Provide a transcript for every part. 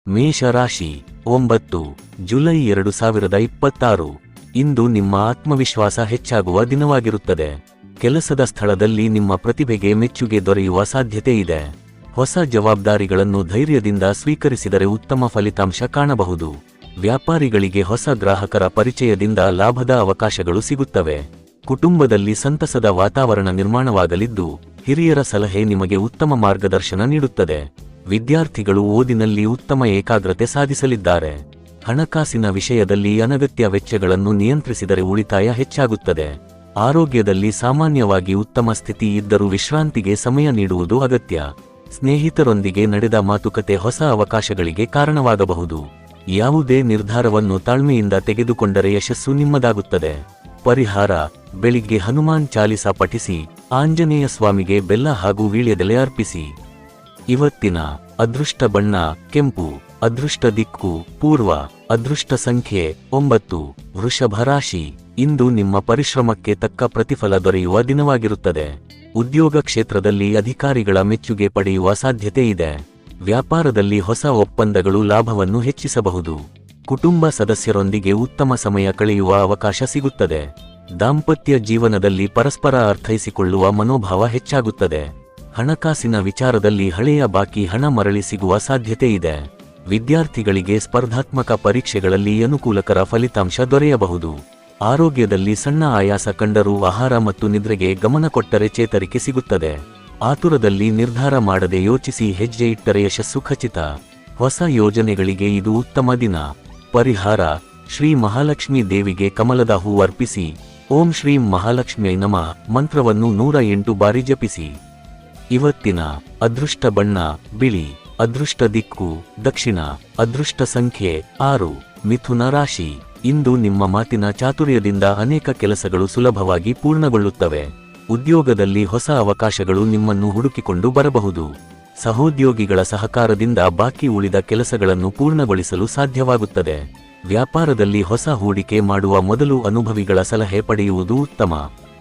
ಮೇಷರಾಶಿ 9 ಜುಲೈ 2026 ಇಂದು ನಿಮ್ಮ ಆತ್ಮವಿಶ್ವಾಸ ಹೆಚ್ಚಾಗುವ ದಿನವಾಗಿರುತ್ತದೆ. ಕೆಲಸದ ಸ್ಥಳದಲ್ಲಿ ನಿಮ್ಮ ಪ್ರತಿಭೆಗೆ ಮೆಚ್ಚುಗೆ ದೊರೆಯುವ ಸಾಧ್ಯತೆ ಇದೆ. ಹೊಸ ಜವಾಬ್ದಾರಿಗಳನ್ನು ಧೈರ್ಯದಿಂದ ಸ್ವೀಕರಿಸಿದರೆ ಉತ್ತಮ ಫಲಿತಾಂಶ ಕಾಣಬಹುದು. ವ್ಯಾಪಾರಿಗಳಿಗೆ ಹೊಸ ಗ್ರಾಹಕರ ಪರಿಚಯದಿಂದ ಲಾಭದ ಅವಕಾಶಗಳು ಸಿಗುತ್ತವೆ. ಕುಟುಂಬದಲ್ಲಿ ಸಂತಸದ ವಾತಾವರಣ ನಿರ್ಮಾಣವಾಗಲಿದ್ದು, ಹಿರಿಯರ ಸಲಹೆ ನಿಮಗೆ ಉತ್ತಮ ಮಾರ್ಗದರ್ಶನ ನೀಡುತ್ತದೆ. ವಿದ್ಯಾರ್ಥಿಗಳು ಓದಿನಲ್ಲಿ ಉತ್ತಮ ಏಕಾಗ್ರತೆ ಸಾಧಿಸಲಿದ್ದಾರೆ. ಹಣಕಾಸಿನ ವಿಷಯದಲ್ಲಿ ಅನಗತ್ಯ ವೆಚ್ಚಗಳನ್ನು ನಿಯಂತ್ರಿಸಿದರೆ ಉಳಿತಾಯ ಹೆಚ್ಚಾಗುತ್ತದೆ. ಆರೋಗ್ಯದಲ್ಲಿ ಸಾಮಾನ್ಯವಾಗಿ ಉತ್ತಮ ಸ್ಥಿತಿ ಇದ್ದರೂ ವಿಶ್ರಾಂತಿಗೆ ಸಮಯ ನೀಡುವುದು ಅಗತ್ಯ. ಸ್ನೇಹಿತರೊಂದಿಗೆ ನಡೆದ ಮಾತುಕತೆ ಹೊಸ ಅವಕಾಶಗಳಿಗೆ ಕಾರಣವಾಗಬಹುದು. ಯಾವುದೇ ನಿರ್ಧಾರವನ್ನು ತಾಳ್ಮೆಯಿಂದ ತೆಗೆದುಕೊಂಡರೆ ಯಶಸ್ಸು ನಿಮ್ಮದಾಗುತ್ತದೆ. ಪರಿಹಾರ: ಬೆಳಿಗ್ಗೆ ಹನುಮಾನ್ ಚಾಲಿಸಾ ಪಠಿಸಿ, ಆಂಜನೇಯ ಸ್ವಾಮಿಗೆ ಬೆಲ್ಲ ಹಾಗೂ ವೀಳ್ಯದೆಲೆ ಅರ್ಪಿಸಿ. ಇವತ್ತಿನ ಅದೃಷ್ಟ ಬಣ್ಣ ಕೆಂಪು. ಅದೃಷ್ಟ ದಿಕ್ಕು ಪೂರ್ವ. ಅದೃಷ್ಟ ಸಂಖ್ಯೆ 9. ವೃಷಭ ರಾಶಿ. ಇಂದು ನಿಮ್ಮ ಪರಿಶ್ರಮಕ್ಕೆ ತಕ್ಕ ಪ್ರತಿಫಲ ದೊರೆಯುವ ದಿನವಾಗಿರುತ್ತದೆ. ಉದ್ಯೋಗ ಕ್ಷೇತ್ರದಲ್ಲಿ ಅಧಿಕಾರಿಗಳ ಮೆಚ್ಚುಗೆ ಪಡೆಯುವ ಸಾಧ್ಯತೆ ಇದೆ. ವ್ಯಾಪಾರದಲ್ಲಿ ಹೊಸ ಒಪ್ಪಂದಗಳು ಲಾಭವನ್ನು ಹೆಚ್ಚಿಸಬಹುದು. ಕುಟುಂಬ ಸದಸ್ಯರೊಂದಿಗೆ ಉತ್ತಮ ಸಮಯ ಕಳೆಯುವ ಅವಕಾಶ ಸಿಗುತ್ತದೆ. ದಾಂಪತ್ಯ ಜೀವನದಲ್ಲಿ ಪರಸ್ಪರ ಅರ್ಥೈಸಿಕೊಳ್ಳುವ ಮನೋಭಾವ ಹೆಚ್ಚಾಗುತ್ತದೆ. ಹಣಕಾಸಿನ ವಿಚಾರದಲ್ಲಿ ಹಳೆಯ ಬಾಕಿ ಹಣ ಮರಳಿ ಸಿಗುವ ಸಾಧ್ಯತೆ ಇದೆ. ವಿದ್ಯಾರ್ಥಿಗಳಿಗೆ ಸ್ಪರ್ಧಾತ್ಮಕ ಪರೀಕ್ಷೆಗಳಲ್ಲಿ ಅನುಕೂಲಕರ ಫಲಿತಾಂಶ ದೊರೆಯಬಹುದು. ಆರೋಗ್ಯದಲ್ಲಿ ಸಣ್ಣ ಆಯಾಸ ಕಂಡರೂ ಆಹಾರ ಮತ್ತು ನಿದ್ರೆಗೆ ಗಮನ ಕೊಟ್ಟರೆ ಚೇತರಿಕೆ ಸಿಗುತ್ತದೆ. ಆತುರದಲ್ಲಿ ನಿರ್ಧಾರ ಮಾಡದೆ ಯೋಚಿಸಿ ಹೆಜ್ಜೆ ಇಟ್ಟರೆ ಯಶಸ್ಸು ಖಚಿತ. ಹೊಸ ಯೋಜನೆಗಳಿಗೆ ಇದು ಉತ್ತಮ ದಿನ. ಪರಿಹಾರ: ಶ್ರೀ ಮಹಾಲಕ್ಷ್ಮೀ ದೇವಿಗೆ ಕಮಲದ ಹೂ ಅರ್ಪಿಸಿ. ಓಂ ಶ್ರೀ ಮಹಾಲಕ್ಷ್ಮಿಯೈ ನಮಃ ಮಂತ್ರವನ್ನು 108 ಬಾರಿ ಜಪಿಸಿ. ಇವತ್ತಿನ ಅದೃಷ್ಟ ಬಣ್ಣ ಬಿಳಿ. ಅದೃಷ್ಟ ದಿಕ್ಕು ದಕ್ಷಿಣ. ಅದೃಷ್ಟ ಸಂಖ್ಯೆ 6. ಮಿಥುನ ರಾಶಿ. ಇಂದು ನಿಮ್ಮ ಮಾತಿನ ಚಾತುರ್ಯದಿಂದ ಅನೇಕ ಕೆಲಸಗಳು ಸುಲಭವಾಗಿ ಪೂರ್ಣಗೊಳ್ಳುತ್ತವೆ. ಉದ್ಯೋಗದಲ್ಲಿ ಹೊಸ ಅವಕಾಶಗಳು ನಿಮ್ಮನ್ನು ಹುಡುಕಿಕೊಂಡು ಬರಬಹುದು. ಸಹೋದ್ಯೋಗಿಗಳ ಸಹಕಾರದಿಂದ ಬಾಕಿ ಉಳಿದ ಕೆಲಸಗಳನ್ನು ಪೂರ್ಣಗೊಳಿಸಲು ಸಾಧ್ಯವಾಗುತ್ತದೆ. ವ್ಯಾಪಾರದಲ್ಲಿ ಹೊಸ ಹೂಡಿಕೆ ಮಾಡುವ ಮೊದಲು ಅನುಭವಿಗಳ ಸಲಹೆ ಪಡೆಯುವುದು ಉತ್ತಮ.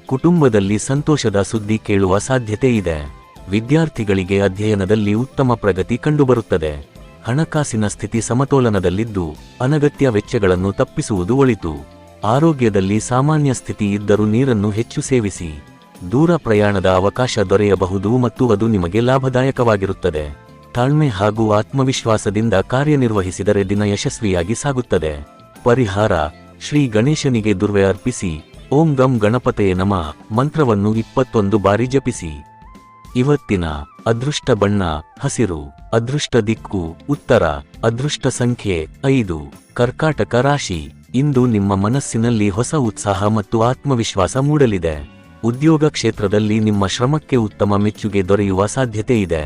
ಕುಟುಂಬದಲ್ಲಿ ಸಂತೋಷದ ಸುದ್ದಿ ಕೇಳುವ ಸಾಧ್ಯತೆ ಇದೆ. ವಿದ್ಯಾರ್ಥಿಗಳಿಗೆ ಅಧ್ಯಯನದಲ್ಲಿ ಉತ್ತಮ ಪ್ರಗತಿ ಕಂಡುಬರುತ್ತದೆ. ಹಣಕಾಸಿನ ಸ್ಥಿತಿ ಸಮತೋಲನದಲ್ಲಿದ್ದು, ಅನಗತ್ಯ ವೆಚ್ಚಗಳನ್ನು ತಪ್ಪಿಸುವುದು ಒಳಿತು. ಆರೋಗ್ಯದಲ್ಲಿ ಸಾಮಾನ್ಯ ಸ್ಥಿತಿ ಇದ್ದರೂ ನೀರನ್ನು ಹೆಚ್ಚು ಸೇವಿಸಿ. ದೂರ ಪ್ರಯಾಣದ ಅವಕಾಶ ದೊರೆಯಬಹುದು ಮತ್ತು ಅದು ನಿಮಗೆ ಲಾಭದಾಯಕವಾಗಿರುತ್ತದೆ. ತಾಳ್ಮೆ ಹಾಗೂ ಆತ್ಮವಿಶ್ವಾಸದಿಂದ ಕಾರ್ಯನಿರ್ವಹಿಸಿದರೆ ದಿನ ಯಶಸ್ವಿಯಾಗಿ ಸಾಗುತ್ತದೆ. ಪರಿಹಾರ: ಶ್ರೀ ಗಣೇಶನಿಗೆ ದುರ್ವೆ ಅರ್ಪಿಸಿ. ಓಂ ಗಂ ಗಣಪತಯೇ ನಮಃ ಮಂತ್ರವನ್ನು 21 ಬಾರಿ ಜಪಿಸಿ. ಇವತ್ತಿನ ಅದೃಷ್ಟ ಬಣ್ಣ ಹಸಿರು. ಅದೃಷ್ಟ ದಿಕ್ಕು ಉತ್ತರ. ಅದೃಷ್ಟ ಸಂಖ್ಯೆ 5. ಕರ್ಕಾಟಕ ರಾಶಿ. ಇಂದು ನಿಮ್ಮ ಮನಸ್ಸಿನಲ್ಲಿ ಹೊಸ ಉತ್ಸಾಹ ಮತ್ತು ಆತ್ಮವಿಶ್ವಾಸ ಮೂಡಲಿದೆ. ಉದ್ಯೋಗ ಕ್ಷೇತ್ರದಲ್ಲಿ ನಿಮ್ಮ ಶ್ರಮಕ್ಕೆ ಉತ್ತಮ ಮೆಚ್ಚುಗೆ ದೊರೆಯುವ ಸಾಧ್ಯತೆ ಇದೆ.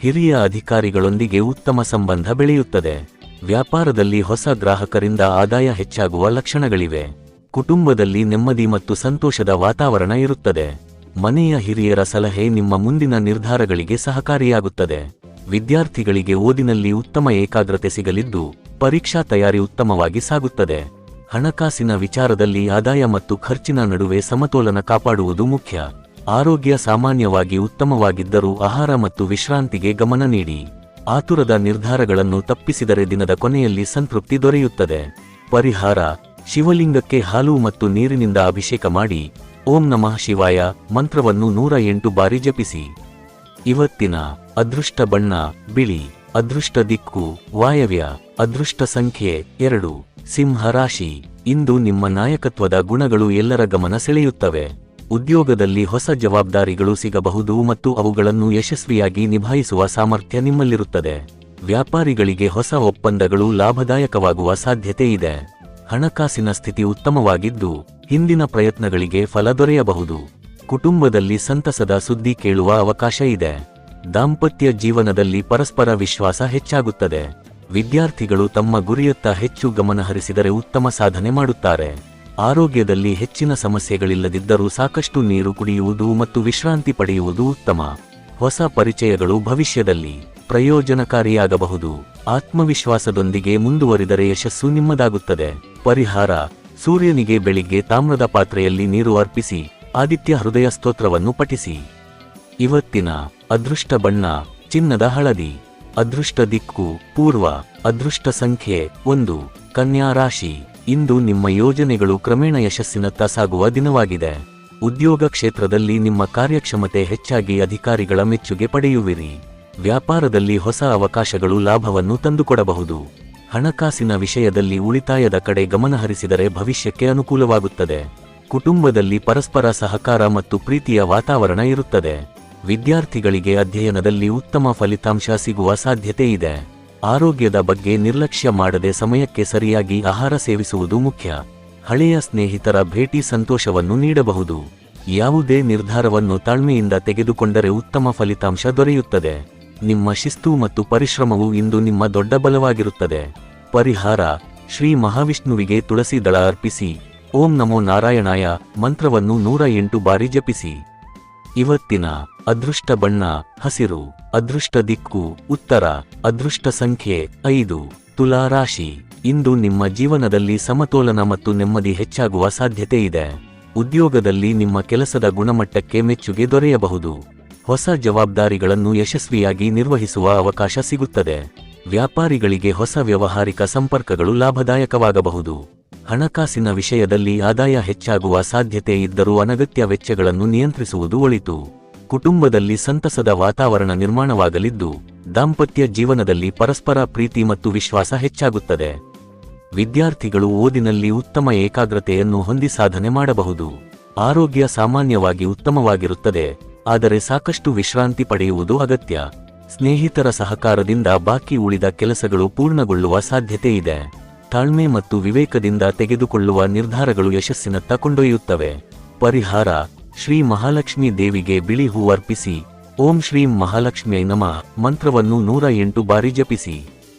ಹಿರಿಯ ಅಧಿಕಾರಿಗಳೊಂದಿಗೆ ಉತ್ತಮ ಸಂಬಂಧ ಬೆಳೆಯುತ್ತದೆ. ವ್ಯಾಪಾರದಲ್ಲಿ ಹೊಸ ಗ್ರಾಹಕರಿಂದ ಆದಾಯ ಹೆಚ್ಚಾಗುವ ಲಕ್ಷಣಗಳಿವೆ. ಕುಟುಂಬದಲ್ಲಿ ನೆಮ್ಮದಿ ಮತ್ತು ಸಂತೋಷದ ವಾತಾವರಣ ಇರುತ್ತದೆ. ಮನೆಯ ಹಿರಿಯರ ಸಲಹೆ ನಿಮ್ಮ ಮುಂದಿನ ನಿರ್ಧಾರಗಳಿಗೆ ಸಹಕಾರಿಯಾಗುತ್ತದೆ. ವಿದ್ಯಾರ್ಥಿಗಳಿಗೆ ಓದಿನಲ್ಲಿ ಉತ್ತಮ ಏಕಾಗ್ರತೆ ಸಿಗಲಿದ್ದು, ಪರೀಕ್ಷಾ ತಯಾರಿ ಉತ್ತಮವಾಗಿ ಸಾಗುತ್ತದೆ. ಹಣಕಾಸಿನ ವಿಚಾರದಲ್ಲಿ ಆದಾಯ ಮತ್ತು ಖರ್ಚಿನ ನಡುವೆ ಸಮತೋಲನ ಕಾಪಾಡುವುದು ಮುಖ್ಯ. ಆರೋಗ್ಯ ಸಾಮಾನ್ಯವಾಗಿ ಉತ್ತಮವಾಗಿದ್ದರೂ ಆಹಾರ ಮತ್ತು ವಿಶ್ರಾಂತಿಗೆ ಗಮನ ನೀಡಿ. ಆತುರದ ನಿರ್ಧಾರಗಳನ್ನು ತಪ್ಪಿಸಿದರೆ ದಿನದ ಕೊನೆಯಲ್ಲಿ ಸಂತೃಪ್ತಿ ದೊರೆಯುತ್ತದೆ. ಪರಿಹಾರ: ಶಿವಲಿಂಗಕ್ಕೆ ಹಾಲು ಮತ್ತು ನೀರಿನಿಂದ ಅಭಿಷೇಕ ಮಾಡಿ. ಓಂ ನಮಃ ಶಿವಾಯ ಮಂತ್ರವನ್ನು 108 ಬಾರಿ ಜಪಿಸಿ. ಇವತ್ತಿನ ಅದೃಷ್ಟ ಬಣ್ಣ ಬಿಳಿ. ಅದೃಷ್ಟ ದಿಕ್ಕು ವಾಯವ್ಯ. ಅದೃಷ್ಟ ಸಂಖ್ಯೆ 2. ಸಿಂಹ ರಾಶಿ. ಇಂದು ನಿಮ್ಮ ನಾಯಕತ್ವದ ಗುಣಗಳು ಎಲ್ಲರ ಗಮನ ಸೆಳೆಯುತ್ತವೆ. ಉದ್ಯೋಗದಲ್ಲಿ ಹೊಸ ಜವಾಬ್ದಾರಿಗಳು ಸಿಗಬಹುದು ಮತ್ತು ಅವುಗಳನ್ನು ಯಶಸ್ವಿಯಾಗಿ ನಿಭಾಯಿಸುವ ಸಾಮರ್ಥ್ಯ ನಿಮ್ಮಲ್ಲಿರುತ್ತದೆ. ವ್ಯಾಪಾರಿಗಳಿಗೆ ಹೊಸ ಒಪ್ಪಂದಗಳು ಲಾಭದಾಯಕವಾಗುವ ಸಾಧ್ಯತೆ ಇದೆ. ಹಣಕಾಸಿನ ಸ್ಥಿತಿ ಉತ್ತಮವಾಗಿದ್ದು, ಹಿಂದಿನ ಪ್ರಯತ್ನಗಳಿಗೆ ಫಲ ದೊರೆಯಬಹುದು. ಕುಟುಂಬದಲ್ಲಿ ಸಂತಸದ ಸುದ್ದಿ ಕೇಳುವ ಅವಕಾಶ ಇದೆ. ದಾಂಪತ್ಯ ಜೀವನದಲ್ಲಿ ಪರಸ್ಪರ ವಿಶ್ವಾಸ ಹೆಚ್ಚಾಗುತ್ತದೆ. ವಿದ್ಯಾರ್ಥಿಗಳು ತಮ್ಮ ಗುರಿಯತ್ತ ಹೆಚ್ಚು ಗಮನಹರಿಸಿದರೆ ಉತ್ತಮ ಸಾಧನೆ ಮಾಡುತ್ತಾರೆ. ಆರೋಗ್ಯದಲ್ಲಿ ಹೆಚ್ಚಿನ ಸಮಸ್ಯೆಗಳಿಲ್ಲದಿದ್ದರೂ ಸಾಕಷ್ಟು ನೀರು ಕುಡಿಯುವುದು ಮತ್ತು ವಿಶ್ರಾಂತಿ ಪಡೆಯುವುದು ಉತ್ತಮ. ಹೊಸ ಪರಿಚಯಗಳು ಭವಿಷ್ಯದಲ್ಲಿ ಪ್ರಯೋಜನಕಾರಿಯಾಗಬಹುದು. ಆತ್ಮವಿಶ್ವಾಸದೊಂದಿಗೆ ಮುಂದುವರಿದರೆ ಯಶಸ್ಸು ನಿಮ್ಮದಾಗುತ್ತದೆ. ಪರಿಹಾರ: ಸೂರ್ಯನಿಗೆ ಬೆಳಿಗ್ಗೆ ತಾಮ್ರದ ಪಾತ್ರೆಯಲ್ಲಿ ನೀರು ಅರ್ಪಿಸಿ. ಆದಿತ್ಯ ಹೃದಯ ಸ್ತೋತ್ರವನ್ನು ಪಠಿಸಿ. ಇವತ್ತಿನ ಅದೃಷ್ಟ ಬಣ್ಣ ಚಿನ್ನದ ಹಳದಿ. ಅದೃಷ್ಟ ದಿಕ್ಕು ಪೂರ್ವ. ಅದೃಷ್ಟ ಸಂಖ್ಯೆ 1. ಕನ್ಯಾ ರಾಶಿ. ಇಂದು ನಿಮ್ಮ ಯೋಜನೆಗಳು ಕ್ರಮೇಣ ಯಶಸ್ಸಿನತ್ತ ಸಾಗುವ ದಿನವಾಗಿದೆ. ಉದ್ಯೋಗ ಕ್ಷೇತ್ರದಲ್ಲಿ ನಿಮ್ಮ ಕಾರ್ಯಕ್ಷಮತೆ ಹೆಚ್ಚಾಗಿ ಅಧಿಕಾರಿಗಳ ಮೆಚ್ಚುಗೆ ಪಡೆಯುವಿರಿ. ವ್ಯಾಪಾರದಲ್ಲಿ ಹೊಸ ಅವಕಾಶಗಳು ಲಾಭವನ್ನು ತಂದುಕೊಡಬಹುದು. ಹಣಕಾಸಿನ ವಿಷಯದಲ್ಲಿ ಉಳಿತಾಯದ ಕಡೆ ಗಮನಹರಿಸಿದರೆ ಭವಿಷ್ಯಕ್ಕೆ ಅನುಕೂಲವಾಗುತ್ತದೆ. ಕುಟುಂಬದಲ್ಲಿ ಪರಸ್ಪರ ಸಹಕಾರ ಮತ್ತು ಪ್ರೀತಿಯ ವಾತಾವರಣ ಇರುತ್ತದೆ. ವಿದ್ಯಾರ್ಥಿಗಳಿಗೆ ಅಧ್ಯಯನದಲ್ಲಿ ಉತ್ತಮ ಫಲಿತಾಂಶ ಸಿಗುವ ಸಾಧ್ಯತೆ ಇದೆ. ಆರೋಗ್ಯದ ಬಗ್ಗೆ ನಿರ್ಲಕ್ಷ್ಯ ಮಾಡದೆ ಸಮಯಕ್ಕೆ ಸರಿಯಾಗಿ ಆಹಾರ ಸೇವಿಸುವುದು ಮುಖ್ಯ. ಹಳೆಯ ಸ್ನೇಹಿತರ ಭೇಟಿ ಸಂತೋಷವನ್ನು ನೀಡಬಹುದು. ಯಾವುದೇ ನಿರ್ಧಾರವನ್ನು ತಾಳ್ಮೆಯಿಂದ ತೆಗೆದುಕೊಂಡರೆ ಉತ್ತಮ ಫಲಿತಾಂಶ ದೊರೆಯುತ್ತದೆ. ನಿಮ್ಮ ಶಿಸ್ತು ಮತ್ತು ಪರಿಶ್ರಮವು ಇಂದು ನಿಮ್ಮ ದೊಡ್ಡ ಬಲವಾಗಿರುತ್ತದೆ. ಪರಿಹಾರ: ಶ್ರೀ ಮಹಾವಿಷ್ಣುವಿಗೆ ತುಳಸಿ ದಳ ಅರ್ಪಿಸಿ. ಓಂ ನಮೋ ನಾರಾಯಣಾಯ ಮಂತ್ರವನ್ನು 108 ಬಾರಿ ಜಪಿಸಿ. ಇವತ್ತಿನ ಅದೃಷ್ಟ ಬಣ್ಣ ಹಸಿರು. ಅದೃಷ್ಟ ದಿಕ್ಕು ಉತ್ತರ. ಅದೃಷ್ಟ ಸಂಖ್ಯೆ 5. ತುಲಾ ರಾಶಿ. ಇಂದು ನಿಮ್ಮ ಜೀವನದಲ್ಲಿ ಸಮತೋಲನ ಮತ್ತು ನೆಮ್ಮದಿ ಹೆಚ್ಚಾಗುವ ಸಾಧ್ಯತೆ ಇದೆ. ಉದ್ಯೋಗದಲ್ಲಿ ನಿಮ್ಮ ಕೆಲಸದ ಗುಣಮಟ್ಟಕ್ಕೆ ಮೆಚ್ಚುಗೆ ದೊರೆಯಬಹುದು. ಹೊಸ ಜವಾಬ್ದಾರಿಗಳನ್ನು ಯಶಸ್ವಿಯಾಗಿ ನಿರ್ವಹಿಸುವ ಅವಕಾಶ ಸಿಗುತ್ತದೆ. ವ್ಯಾಪಾರಿಗಳಿಗೆ ಹೊಸ ವ್ಯಾವಹಾರಿಕ ಸಂಪರ್ಕಗಳು ಲಾಭದಾಯಕವಾಗಬಹುದು. ಹಣಕಾಸಿನ ವಿಷಯದಲ್ಲಿ ಆದಾಯ ಹೆಚ್ಚಾಗುವ ಸಾಧ್ಯತೆ ಇದ್ದರೂ ಅನಗತ್ಯ ವೆಚ್ಚಗಳನ್ನು ನಿಯಂತ್ರಿಸುವುದು ಒಳಿತು. ಕುಟುಂಬದಲ್ಲಿ ಸಂತಸದ ವಾತಾವರಣ ನಿರ್ಮಾಣವಾಗಲಿದ್ದು, ದಾಂಪತ್ಯ ಜೀವನದಲ್ಲಿ ಪರಸ್ಪರ ಪ್ರೀತಿ ಮತ್ತು ವಿಶ್ವಾಸ ಹೆಚ್ಚಾಗುತ್ತದೆ. ವಿದ್ಯಾರ್ಥಿಗಳು ಓದಿನಲ್ಲಿ ಉತ್ತಮ ಏಕಾಗ್ರತೆಯನ್ನು ಹೊಂದಿ ಸಾಧನೆ ಮಾಡಬಹುದು. ಆರೋಗ್ಯ ಸಾಮಾನ್ಯವಾಗಿ ಉತ್ತಮವಾಗಿರುತ್ತದೆ, ಆದರೆ ಸಾಕಷ್ಟು ವಿಶ್ರಾಂತಿ ಪಡೆಯುವುದು ಅಗತ್ಯ. ಸ್ನೇಹಿತರ ಸಹಕಾರದಿಂದ ಬಾಕಿ ಉಳಿದ ಕೆಲಸಗಳು ಪೂರ್ಣಗೊಳ್ಳುವ ಸಾಧ್ಯತೆ ಇದೆ. ತಾಳ್ಮೆ ಮತ್ತು ವಿವೇಕದಿಂದ ತೆಗೆದುಕೊಳ್ಳುವ ನಿರ್ಧಾರಗಳು ಯಶಸ್ಸಿನತ್ತ ಕೊಂಡೊಯ್ಯುತ್ತವೆ. ಪರಿಹಾರ: ಶ್ರೀ ಮಹಾಲಕ್ಷ್ಮೀ ದೇವಿಗೆ ಬಿಳಿ ಹೂ ಅರ್ಪಿಸಿ. ಓಂ ಶ್ರೀಂ ಮಹಾಲಕ್ಷ್ಮಿಯೈ ನಮಃ ಮಂತ್ರವನ್ನು 108 ಬಾರಿ ಜಪಿಸಿ.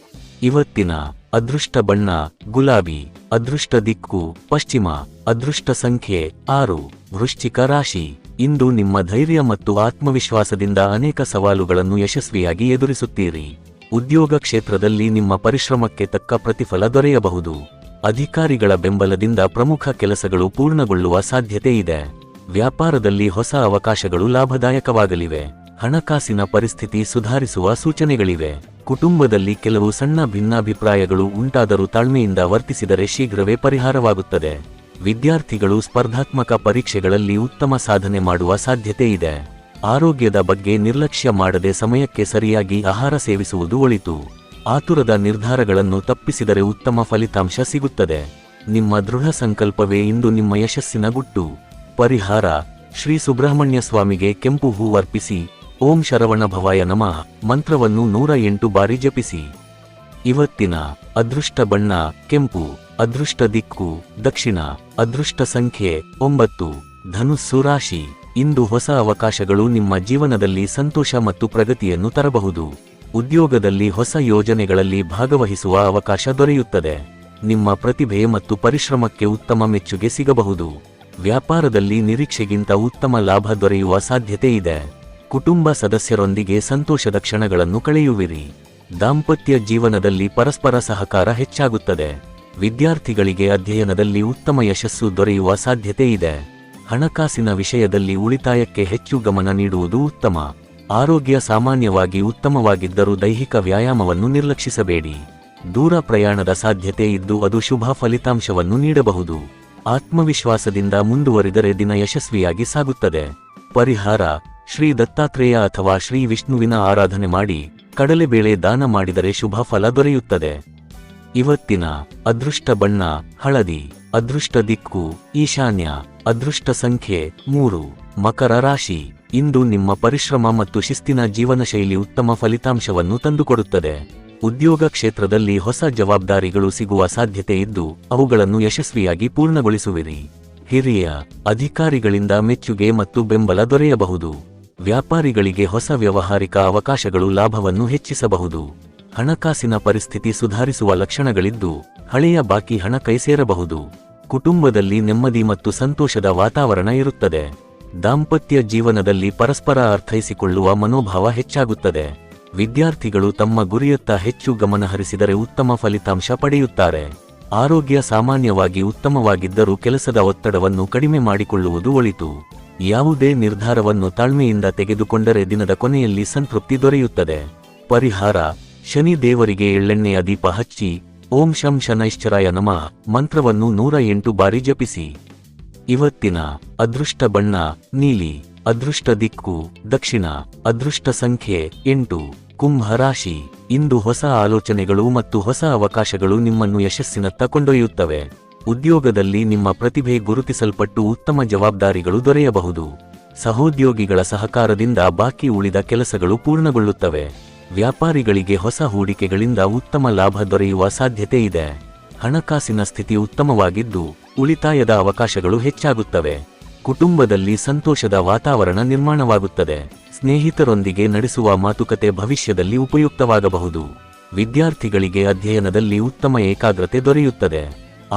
ಇವತ್ತಿನ ಅದೃಷ್ಟ ಬಣ್ಣ ಗುಲಾಬಿ. ಅದೃಷ್ಟ ದಿಕ್ಕು ಪಶ್ಚಿಮ. ಅದೃಷ್ಟ ಸಂಖ್ಯೆ 6. ವೃಶ್ಚಿಕ ರಾಶಿ. ಇಂದು ನಿಮ್ಮ ಧೈರ್ಯ ಮತ್ತು ಆತ್ಮವಿಶ್ವಾಸದಿಂದ ಅನೇಕ ಸವಾಲುಗಳನ್ನು ಯಶಸ್ವಿಯಾಗಿ ಎದುರಿಸುತ್ತೀರಿ. ಉದ್ಯೋಗ ಕ್ಷೇತ್ರದಲ್ಲಿ ನಿಮ್ಮ ಪರಿಶ್ರಮಕ್ಕೆ ತಕ್ಕ ಪ್ರತಿಫಲ ದೊರೆಯಬಹುದು. ಅಧಿಕಾರಿಗಳ ಬೆಂಬಲದಿಂದ ಪ್ರಮುಖ ಕೆಲಸಗಳು ಪೂರ್ಣಗೊಳ್ಳುವ ಸಾಧ್ಯತೆ ಇದೆ. ವ್ಯಾಪಾರದಲ್ಲಿ ಹೊಸ ಅವಕಾಶಗಳು ಲಾಭದಾಯಕವಾಗಲಿವೆ. ಹಣಕಾಸಿನ ಪರಿಸ್ಥಿತಿ ಸುಧಾರಿಸುವ ಸೂಚನೆಗಳಿವೆ. ಕುಟುಂಬದಲ್ಲಿ ಕೆಲವು ಸಣ್ಣ ಭಿನ್ನಾಭಿಪ್ರಾಯಗಳು ಉಂಟಾದರೂ ತಾಳ್ಮೆಯಿಂದ ವರ್ತಿಸಿದರೆ ಶೀಘ್ರವೇ ಪರಿಹಾರವಾಗುತ್ತದೆ. ವಿದ್ಯಾರ್ಥಿಗಳು ಸ್ಪರ್ಧಾತ್ಮಕ ಪರೀಕ್ಷೆಗಳಲ್ಲಿ ಉತ್ತಮ ಸಾಧನೆ ಮಾಡುವ ಸಾಧ್ಯತೆ ಇದೆ. ಆರೋಗ್ಯದ ಬಗ್ಗೆ ನಿರ್ಲಕ್ಷ್ಯ ಮಾಡದೆ ಸಮಯಕ್ಕೆ ಸರಿಯಾಗಿ ಆಹಾರ ಸೇವಿಸುವುದು ಒಳಿತು. ಆತುರದ ನಿರ್ಧಾರಗಳನ್ನು ತಪ್ಪಿಸಿದರೆ ಉತ್ತಮ ಫಲಿತಾಂಶ ಸಿಗುತ್ತದೆ. ನಿಮ್ಮ ದೃಢ ಸಂಕಲ್ಪವೇ ಇಂದು ನಿಮ್ಮ ಯಶಸ್ಸಿನ ಗುಟ್ಟು. ಪರಿಹಾರ: ಶ್ರೀ ಸುಬ್ರಹ್ಮಣ್ಯ ಸ್ವಾಮಿಗೆ ಕೆಂಪು ಹೂ ಅರ್ಪಿಸಿ. ಓಂ ಶರವಣ ಭವಾಯ ನಮಃ ಮಂತ್ರವನ್ನು 108 ಬಾರಿ ಜಪಿಸಿ. ಇವತ್ತಿನ ಅದೃಷ್ಟ ಬಣ್ಣ ಕೆಂಪು. ಅದೃಷ್ಟ ದಿಕ್ಕು ದಕ್ಷಿಣ. ಅದೃಷ್ಟ ಸಂಖ್ಯೆ 9. ಧನುಸ್ಸು ರಾಶಿ. ಇಂದು ಹೊಸ ಅವಕಾಶಗಳು ನಿಮ್ಮ ಜೀವನದಲ್ಲಿ ಸಂತೋಷ ಮತ್ತು ಪ್ರಗತಿಯನ್ನು ತರಬಹುದು. ಉದ್ಯೋಗದಲ್ಲಿ ಹೊಸ ಯೋಜನೆಗಳಲ್ಲಿ ಭಾಗವಹಿಸುವ ಅವಕಾಶ ದೊರೆಯುತ್ತದೆ. ನಿಮ್ಮ ಪ್ರತಿಭೆ ಮತ್ತು ಪರಿಶ್ರಮಕ್ಕೆ ಉತ್ತಮ ಮೆಚ್ಚುಗೆ ಸಿಗಬಹುದು. ವ್ಯಾಪಾರದಲ್ಲಿ ನಿರೀಕ್ಷೆಗಿಂತ ಉತ್ತಮ ಲಾಭ ದೊರೆಯುವ ಸಾಧ್ಯತೆ ಇದೆ. ಕುಟುಂಬ ಸದಸ್ಯರೊಂದಿಗೆ ಸಂತೋಷದ ಕ್ಷಣಗಳನ್ನು ಕಳೆಯುವಿರಿ. ದಾಂಪತ್ಯ ಜೀವನದಲ್ಲಿ ಪರಸ್ಪರ ಸಹಕಾರ ಹೆಚ್ಚಾಗುತ್ತದೆ. ವಿದ್ಯಾರ್ಥಿಗಳಿಗೆ ಅಧ್ಯಯನದಲ್ಲಿ ಉತ್ತಮ ಯಶಸ್ಸು ದೊರೆಯುವ ಸಾಧ್ಯತೆ ಇದೆ. ಹಣಕಾಸಿನ ವಿಷಯದಲ್ಲಿ ಉಳಿತಾಯಕ್ಕೆ ಹೆಚ್ಚು ಗಮನ ನೀಡುವುದು ಉತ್ತಮ. ಆರೋಗ್ಯ ಸಾಮಾನ್ಯವಾಗಿ ಉತ್ತಮವಾಗಿದ್ದರೂ ದೈಹಿಕ ವ್ಯಾಯಾಮವನ್ನು ನಿರ್ಲಕ್ಷಿಸಬೇಡಿ. ದೂರ ಪ್ರಯಾಣದ ಸಾಧ್ಯತೆ ಇದ್ದು ಅದು ಶುಭ ಫಲಿತಾಂಶವನ್ನು ನೀಡಬಹುದು. ಆತ್ಮವಿಶ್ವಾಸದಿಂದ ಮುಂದುವರಿದರೆ ದಿನ ಯಶಸ್ವಿಯಾಗಿ ಸಾಗುತ್ತದೆ. ಪರಿಹಾರ: ಶ್ರೀ ದತ್ತಾತ್ರೇಯ ಅಥವಾ ಶ್ರೀ ವಿಷ್ಣುವಿನ ಆರಾಧನೆ ಮಾಡಿ ಕಡಲೆಬೇಳೆ ದಾನ ಮಾಡಿದರೆ ಶುಭ ಫಲ ದೊರೆಯುತ್ತದೆ. ಇವತ್ತಿನ ಅದೃಷ್ಟ ಬಣ್ಣ ಹಳದಿ. ಅದೃಷ್ಟ ದಿಕ್ಕು ಈಶಾನ್ಯ. ಅದೃಷ್ಟ ಸಂಖ್ಯೆ 3. ಮಕರ ರಾಶಿ. ಇಂದು ನಿಮ್ಮ ಪರಿಶ್ರಮ ಮತ್ತು ಶಿಸ್ತಿನ ಜೀವನಶೈಲಿ ಉತ್ತಮ ಫಲಿತಾಂಶವನ್ನು ತಂದುಕೊಡುತ್ತದೆ. ಉದ್ಯೋಗ ಕ್ಷೇತ್ರದಲ್ಲಿ ಹೊಸ ಜವಾಬ್ದಾರಿಗಳು ಸಿಗುವ ಸಾಧ್ಯತೆ ಇದ್ದು ಅವುಗಳನ್ನು ಯಶಸ್ವಿಯಾಗಿ ಪೂರ್ಣಗೊಳಿಸುವಿರಿ. ಹಿರಿಯ ಅಧಿಕಾರಿಗಳಿಂದ ಮೆಚ್ಚುಗೆ ಮತ್ತು ಬೆಂಬಲ ದೊರೆಯಬಹುದು. ವ್ಯಾಪಾರಿಗಳಿಗೆ ಹೊಸ ವ್ಯಾವಹಾರಿಕ ಅವಕಾಶಗಳು ಲಾಭವನ್ನು ಹೆಚ್ಚಿಸಬಹುದು. ಹಣಕಾಸಿನ ಪರಿಸ್ಥಿತಿ ಸುಧಾರಿಸುವ ಲಕ್ಷಣಗಳಿದ್ದು ಹಳೆಯ ಬಾಕಿ ಹಣ ಕೈಸೇರಬಹುದು. ಕುಟುಂಬದಲ್ಲಿ ನೆಮ್ಮದಿ ಮತ್ತು ಸಂತೋಷದ ವಾತಾವರಣ ಇರುತ್ತದೆ. ದಾಂಪತ್ಯ ಜೀವನದಲ್ಲಿ ಪರಸ್ಪರ ಅರ್ಥೈಸಿಕೊಳ್ಳುವ ಮನೋಭಾವ ಹೆಚ್ಚಾಗುತ್ತದೆ. ವಿದ್ಯಾರ್ಥಿಗಳು ತಮ್ಮ ಗುರಿಯತ್ತ ಹೆಚ್ಚು ಗಮನಹರಿಸಿದರೆ ಉತ್ತಮ ಫಲಿತಾಂಶ ಪಡೆಯುತ್ತಾರೆ. ಆರೋಗ್ಯ ಸಾಮಾನ್ಯವಾಗಿ ಉತ್ತಮವಾಗಿದ್ದರೂ ಕೆಲಸದ ಒತ್ತಡವನ್ನು ಕಡಿಮೆ ಮಾಡಿಕೊಳ್ಳುವುದು ಒಳಿತು. ಯಾವುದೇ ನಿರ್ಧಾರವನ್ನು ತಾಳ್ಮೆಯಿಂದ ತೆಗೆದುಕೊಂಡರೆ ದಿನದ ಕೊನೆಯಲ್ಲಿ ಸಂತೃಪ್ತಿ ದೊರೆಯುತ್ತದೆ. ಪರಿಹಾರ: ಶನಿ ದೇವರಿಗೆ ಎಳ್ಳೆಣ್ಣೆಯ ದೀಪ ಹಚ್ಚಿ ಓಂ ಶಂ ಶನೈಶ್ಚರಾಯ ನಮಃ ಮಂತ್ರವನ್ನು 108 ಬಾರಿ ಜಪಿಸಿ. ಇವತ್ತಿನ ಅದೃಷ್ಟ ಬಣ್ಣ ನೀಲಿ. ಅದೃಷ್ಟ ದಿಕ್ಕು ದಕ್ಷಿಣ. ಅದೃಷ್ಟ ಸಂಖ್ಯೆ 8. ಕುಂಭ ರಾಶಿ. ಇಂದು ಹೊಸ ಆಲೋಚನೆಗಳು ಮತ್ತು ಹೊಸ ಅವಕಾಶಗಳು ನಿಮ್ಮನ್ನು ಯಶಸ್ಸಿನತ್ತ ಕೊಂಡೊಯ್ಯುತ್ತವೆ. ಉದ್ಯೋಗದಲ್ಲಿ ನಿಮ್ಮ ಪ್ರತಿಭೆ ಗುರುತಿಸಲ್ಪಟ್ಟು ಉತ್ತಮ ಜವಾಬ್ದಾರಿಗಳು ದೊರೆಯಬಹುದು. ಸಹೋದ್ಯೋಗಿಗಳ ಸಹಕಾರದಿಂದ ಬಾಕಿ ಉಳಿದ ಕೆಲಸಗಳು ಪೂರ್ಣಗೊಳ್ಳುತ್ತವೆ. ವ್ಯಾಪಾರಿಗಳಿಗೆ ಹೊಸ ಹೂಡಿಕೆಗಳಿಂದ ಉತ್ತಮ ಲಾಭ ದೊರೆಯುವ ಸಾಧ್ಯತೆ ಇದೆ. ಹಣಕಾಸಿನ ಸ್ಥಿತಿ ಉತ್ತಮವಾಗಿದ್ದು ಉಳಿತಾಯದ ಅವಕಾಶಗಳು ಹೆಚ್ಚಾಗುತ್ತವೆ. ಕುಟುಂಬದಲ್ಲಿ ಸಂತೋಷದ ವಾತಾವರಣ ನಿರ್ಮಾಣವಾಗುತ್ತದೆ. ಸ್ನೇಹಿತರೊಂದಿಗೆ ನಡೆಸುವ ಮಾತುಕತೆ ಭವಿಷ್ಯದಲ್ಲಿ ಉಪಯುಕ್ತವಾಗಬಹುದು. ವಿದ್ಯಾರ್ಥಿಗಳಿಗೆ ಅಧ್ಯಯನದಲ್ಲಿ ಉತ್ತಮ ಏಕಾಗ್ರತೆ ದೊರೆಯುತ್ತದೆ.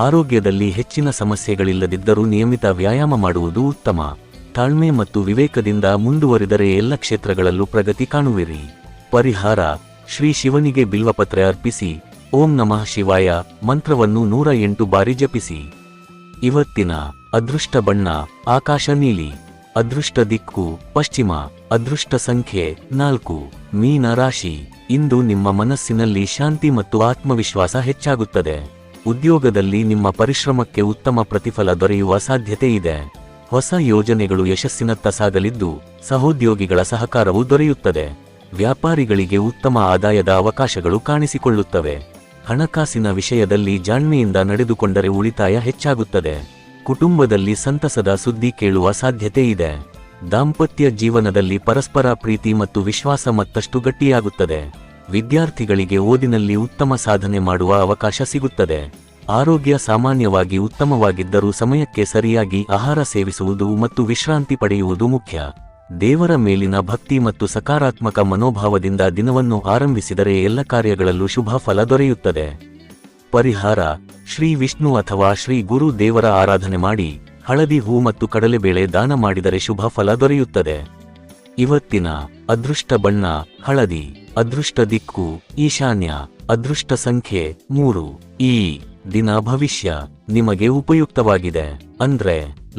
ಆರೋಗ್ಯದಲ್ಲಿ ಹೆಚ್ಚಿನ ಸಮಸ್ಯೆಗಳಿಲ್ಲದಿದ್ದರೂ ನಿಯಮಿತ ವ್ಯಾಯಾಮ ಮಾಡುವುದು ಉತ್ತಮ. ತಾಳ್ಮೆ ಮತ್ತು ವಿವೇಕದಿಂದ ಮುಂದುವರಿದರೆ ಎಲ್ಲ ಕ್ಷೇತ್ರಗಳಲ್ಲೂ ಪ್ರಗತಿ ಕಾಣುವಿರಿ. ಪರಿಹಾರ: ಶ್ರೀ ಶಿವನಿಗೆ ಬಿಲ್ವಪತ್ರೆ ಅರ್ಪಿಸಿ ಓಂ ನಮಃ ಶಿವಾಯ ಮಂತ್ರವನ್ನು 108 ಬಾರಿ ಜಪಿಸಿ. ಇವತ್ತಿನ ಅದೃಷ್ಟ ಬಣ್ಣ ಆಕಾಶ ನೀಲಿ. ಅದೃಷ್ಟ ದಿಕ್ಕು ಪಶ್ಚಿಮ. ಅದೃಷ್ಟ ಸಂಖ್ಯೆ 4. ಮೀನ ರಾಶಿ. ಇಂದು ನಿಮ್ಮ ಮನಸ್ಸಿನಲ್ಲಿ ಶಾಂತಿ ಮತ್ತು ಆತ್ಮವಿಶ್ವಾಸ ಹೆಚ್ಚಾಗುತ್ತದೆ. ಉದ್ಯೋಗದಲ್ಲಿ ನಿಮ್ಮ ಪರಿಶ್ರಮಕ್ಕೆ ಉತ್ತಮ ಪ್ರತಿಫಲ ದೊರೆಯುವ ಸಾಧ್ಯತೆ ಇದೆ. ಹೊಸ ಯೋಜನೆಗಳು ಯಶಸ್ಸಿನತ್ತ ಸಾಗಲಿದ್ದು ಸಹೋದ್ಯೋಗಿಗಳ ಸಹಕಾರವೂ ದೊರೆಯುತ್ತದೆ. ವ್ಯಾಪಾರಿಗಳಿಗೆ ಉತ್ತಮ ಆದಾಯದ ಅವಕಾಶಗಳು ಕಾಣಿಸಿಕೊಳ್ಳುತ್ತವೆ. ಹಣಕಾಸಿನ ವಿಷಯದಲ್ಲಿ ಜಾಣ್ಮೆಯಿಂದ ನಡೆದುಕೊಂಡರೆ ಉಳಿತಾಯ ಹೆಚ್ಚಾಗುತ್ತದೆ. ಕುಟುಂಬದಲ್ಲಿ ಸಂತಸದ ಸುದ್ದಿ ಕೇಳುವ ಸಾಧ್ಯತೆ ಇದೆ. ದಾಂಪತ್ಯ ಜೀವನದಲ್ಲಿ ಪರಸ್ಪರ ಪ್ರೀತಿ ಮತ್ತು ವಿಶ್ವಾಸ ಮತ್ತಷ್ಟು ಗಟ್ಟಿಯಾಗುತ್ತದೆ. ವಿದ್ಯಾರ್ಥಿಗಳಿಗೆ ಓದಿನಲ್ಲಿ ಉತ್ತಮ ಸಾಧನೆ ಮಾಡುವ ಅವಕಾಶ ಸಿಗುತ್ತದೆ. ಆರೋಗ್ಯ ಸಾಮಾನ್ಯವಾಗಿ ಉತ್ತಮವಾಗಿದ್ದರೂ ಸಮಯಕ್ಕೆ ಸರಿಯಾಗಿ ಆಹಾರ ಸೇವಿಸುವುದು ಮತ್ತು ವಿಶ್ರಾಂತಿ ಪಡೆಯುವುದು ಮುಖ್ಯ. ದೇವರ ಮೇಲಿನ ಭಕ್ತಿ ಮತ್ತು ಸಕಾರಾತ್ಮಕ ಮನೋಭಾವದಿಂದ ದಿನವನ್ನು ಆರಂಭಿಸಿದರೆ ಎಲ್ಲ ಕಾರ್ಯಗಳಲ್ಲೂ ಶುಭ ಫಲ ದೊರೆಯುತ್ತದೆ. ಪರಿಹಾರ: ಶ್ರೀ ವಿಷ್ಣು ಅಥವಾ ಶ್ರೀ ಗುರು ದೇವರ ಆರಾಧನೆ ಮಾಡಿ ಹಳದಿ ಹೂ ಮತ್ತು ಕಡಲೆಬೇಳೆ ದಾನ ಮಾಡಿದರೆ ಶುಭ ಫಲ ದೊರೆಯುತ್ತದೆ. ಇವತ್ತಿನ ಅದೃಷ್ಟ ಬಣ್ಣ ಹಳದಿ. ಅದೃಷ್ಟ ದಿಕ್ಕು ಈಶಾನ್ಯ. ಅದೃಷ್ಟ ಸಂಖ್ಯೆ 3. ಈ ದಿನ ಭವಿಷ್ಯ ನಿಮಗೆ ಉಪಯುಕ್ತವಾಗಿದೆ ಅಂದ್ರೆ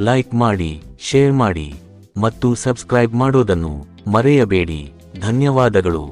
ಲೈಕ್ ಮಾಡಿ, ಶೇರ್ ಮಾಡಿ ಮತ್ತು ಸಬ್ಸ್ಕ್ರೈಬ್ ಮಾಡೋದನ್ನು ಮರೆಯಬೇಡಿ. ಧನ್ಯವಾದಗಳು.